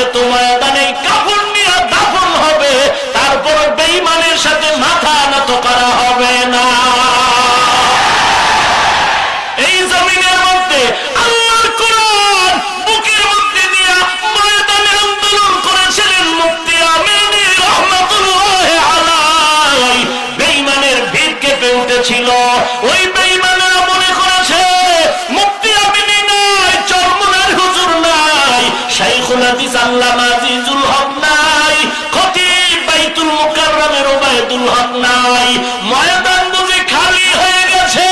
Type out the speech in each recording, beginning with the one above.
হয়তো ময়দানে কাফন নিয়ে দাফন হবে, তারপর বেঈমানের সাথে মাথা নত করা হবে না। এই জমিনের মধ্যে আল্লাহর কোরআন বুকের মধ্যে নিয়ে ময়দানে আন্দোলন করেছিলেন মুফতি আমিনী রাহমাতুল্লাহি আলাইহি। বেঈমানের ভিড় কেঁপে উঠেছিল। ওই বেঈমানেরা মনে করেছে মুফতি আমিনী নাই, চরমনার হুজুর নাই, শাইখুল হাদিস আল্লামা আজিজুল হক নাই, খতিব বাইতুল মুকাররমের ওবায়দুল হক নাই। ময়দান বুঝি খালি হয়ে গেছে।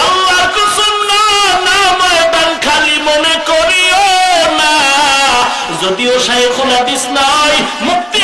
আল্লাহর কসম, না না, ময়দান খালি মনে করিও না। যদিও শাইখুল হাদিস নাই, মুফতি